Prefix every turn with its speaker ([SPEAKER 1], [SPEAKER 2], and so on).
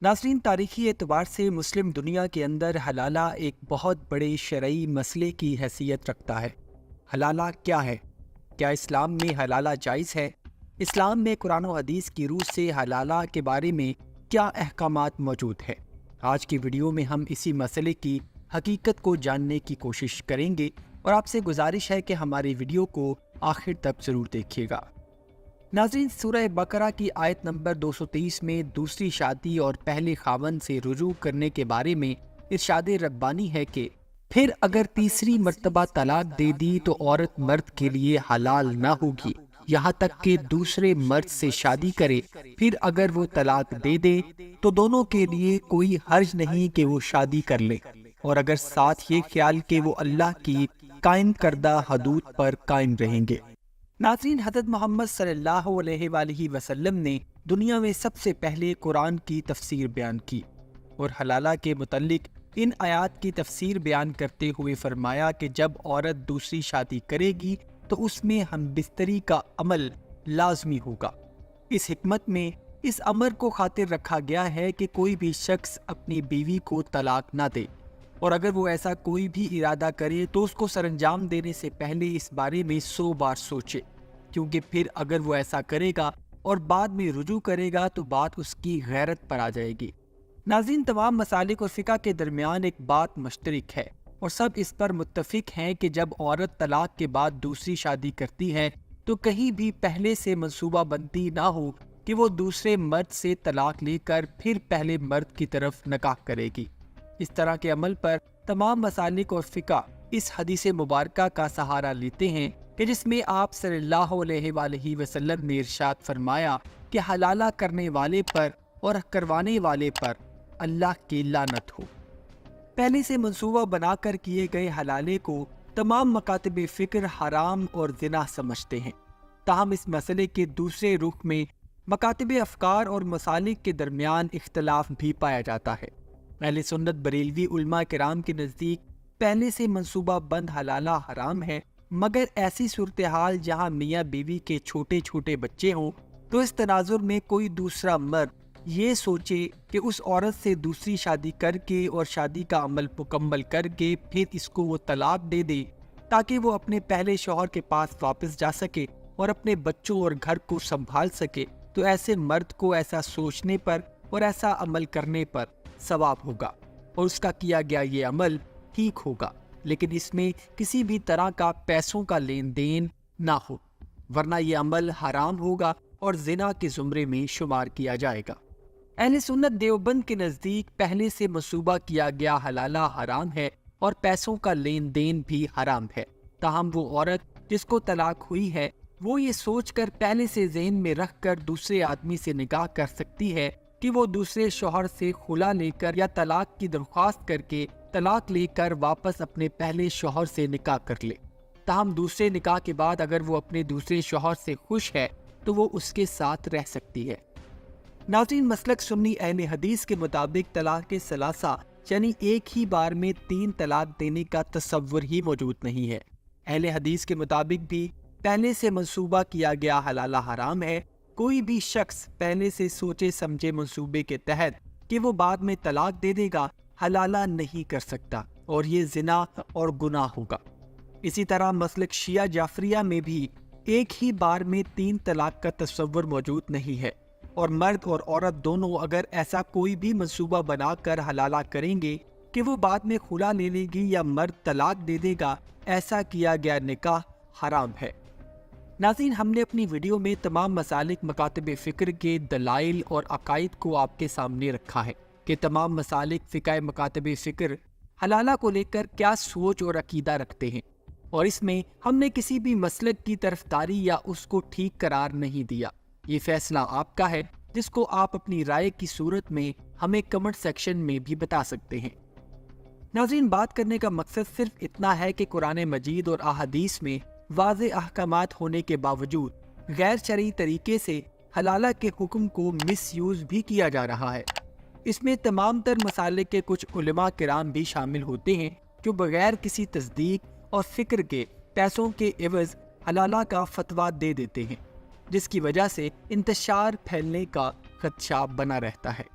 [SPEAKER 1] नाज़रीन, तारीख़ी एतबार से मुस्लिम दुनिया के अंदर हलाला एक बहुत बड़े शरई मसले की हैसियत रखता है। हलाला क्या है? क्या इस्लाम में हलाला जायज़ है? इस्लाम में कुरान और हदीस की रूह से हलाला के बारे में क्या अहकामात मौजूद है? आज की वीडियो में हम इसी मसले की हकीकत को जानने की कोशिश करेंगे और आपसे गुजारिश है कि हमारी वीडियो को आखिर तक ज़रूर देखिएगा। नाज़रीन, सूरह बकरा की आयत नंबर 223 में दूसरी शादी और पहले खावन से रुजू करने के बारे में इरशाद रब्बानी है कि फिर अगर तीसरी मर्तबा तलाक दे दी तो औरत मर्द के लिए हलाल ना होगी यहाँ तक कि दूसरे मर्द से शादी करे। फिर अगर वो तलाक दे दे तो दोनों के लिए कोई हर्ज नहीं कि वो शादी कर ले, और अगर साथ ये ख्याल कि वो अल्लाह की कायम करदा हदूद पर कायम रहेंगे। नाज़रीन, हज़रत मोहम्मद सल्लल्लाहु अलैहि वसल्लम ने दुनिया में सबसे पहले कुरान की तफसीर बयान की और हलाला के मुतल्लिक इन आयात की तफसीर बयान करते हुए फरमाया कि जब औरत दूसरी शादी करेगी तो उसमें हम बिस्तरी का अमल लाजमी होगा। इस हिकमत में इस अमर को खातिर रखा गया है कि कोई भी शख्स अपनी बीवी को तलाक ना दे, और अगर वो ऐसा कोई भी इरादा करे तो उसको सरंजाम देने से पहले इस बारे में 100 बार सोचे, क्योंकि फिर अगर वो ऐसा करेगा और बाद में रुजू करेगा तो बात उसकी गैरत पर आ जाएगी। नाज़रीन, तमाम मसालिक और फ़िक़्ह के दरमियान एक बात मुश्तरक है और सब इस पर मुत्तफ़िक़ हैं कि जब औरत तलाक के बाद दूसरी शादी करती है तो कहीं भी पहले से मंसूबा बंदी ना हो कि वो दूसरे मर्द से तलाक लेकर फिर पहले मर्द की तरफ निकाह करेगी। इस तरह के अमल पर तमाम मसालिक और फ़िक़्ह इस हदीस मुबारका का सहारा लेते हैं कि जिसमें आप सल्लल्लाहु अलैहि वसल्लम ने इरशाद फरमाया कि हलाला करने वाले पर और करवाने वाले पर अल्लाह की लानत हो। पहले से मंसूबा बनाकर किए गए हलाले को तमाम मकातब फ़िक्र हराम और ज़िना समझते हैं। ताहम इस मसले के दूसरे रुख में मकातब अफ़कार और मसालिक के दरमियान इख्तलाफ भी पाया जाता है। अहले सुन्नत बरेलवी उलमा किराम के नज़दीक पहले से मंसूबा बंद हलाला हराम है, मगर ऐसी सूरत हाल जहाँ मियाँ बीवी के छोटे छोटे बच्चे हों तो इस तनाजुर में कोई दूसरा मर्द ये सोचे कि उस औरत से दूसरी शादी करके और शादी का अमल मुकम्मल करके फिर इसको वो तलाक दे दे ताकि वो अपने पहले शौहर के पास वापस जा सके और अपने बच्चों और घर को संभाल सके, तो ऐसे मर्द को ऐसा सोचने पर और ऐसा अमल करने पर सवाब होगा और उसका किया गया ये अमल ठीक होगा, लेकिन इसमें किसी भी तरह का पैसों का लेन देन ना हो, वरना ये अमल हराम होगा और ज़िना के ज़ुमरे में शुमार किया जाएगा। अहले सुन्नत देवबंद के नज़दीक पहले से मंसूबा किया गया हलाला हराम है और पैसों का लेन देन भी हराम है। ताहम वो औरत जिसको तलाक हुई है वो ये सोचकर पहले से ज़हन में रख कर दूसरे आदमी से निकाह कर सकती है कि वो दूसरे शौहर से खुला लेकर या तलाक की दरख्वास्त करके तलाक लेकर वापस अपने पहले शौहर से निकाह कर ले। ताहम दूसरे निकाह के बाद अगर वो अपने दूसरे शौहर से खुश है तो वो उसके साथ रह सकती है। नाज़रीन, मसलक सुन्नी अहले हदीस के मुताबिक तलाक के सलासा यानी एक ही बार में 3 तलाक देने का तसव्वुर ही मौजूद नहीं है। अहले हदीस के मुताबिक भी पहले से मंसूबा किया गया हलाला हराम है। कोई भी शख्स पहले से सोचे समझे मंसूबे के तहत कि वो बाद में तलाक दे देगा हलाला नहीं कर सकता और ये ज़िना और गुनाह होगा। इसी तरह मसलक शिया जाफरिया में भी एक ही बार में 3 तलाक का तस्वुर मौजूद नहीं है, और मर्द और औरत दोनों अगर ऐसा कोई भी मंसूबा बनाकर हलाला करेंगे कि वो बाद में खुला ले लेगी या मर्द तलाक दे देगा, ऐसा किया गया निकाह हराम है। नाज़रीन, हमने अपनी वीडियो में तमाम मसालिक मकातब फ़िक्र के दलाइल और अकायद को आपके सामने रखा है कि तमाम मसालिक फ़िक़्ह मकातब फ़िक्र हलाला को लेकर क्या सोच और अकीदा रखते हैं, और इसमें हमने किसी भी मसलक की तरफदारी या उसको ठीक करार नहीं दिया। ये फैसला आपका है, जिसको आप अपनी राय की सूरत में हमें कमेंट सेक्शन में भी बता सकते हैं। नाज़रीन, बात करने का मकसद सिर्फ इतना है कि कुरान मजीद और अहादीस में वाज़े अहकामात होने के बावजूद गैर शरई तरीके से हलाला के हुक्म को मिसयूज़ भी किया जा रहा है। इसमें तमाम तर मसाले के कुछ उलमा किराम भी शामिल होते हैं जो बगैर किसी तस्दीक और फ़िक्र के पैसों के एवज़ हलाला का फतवा दे देते हैं, जिसकी वजह से इंतशार फैलने का खदशा बना रहता है।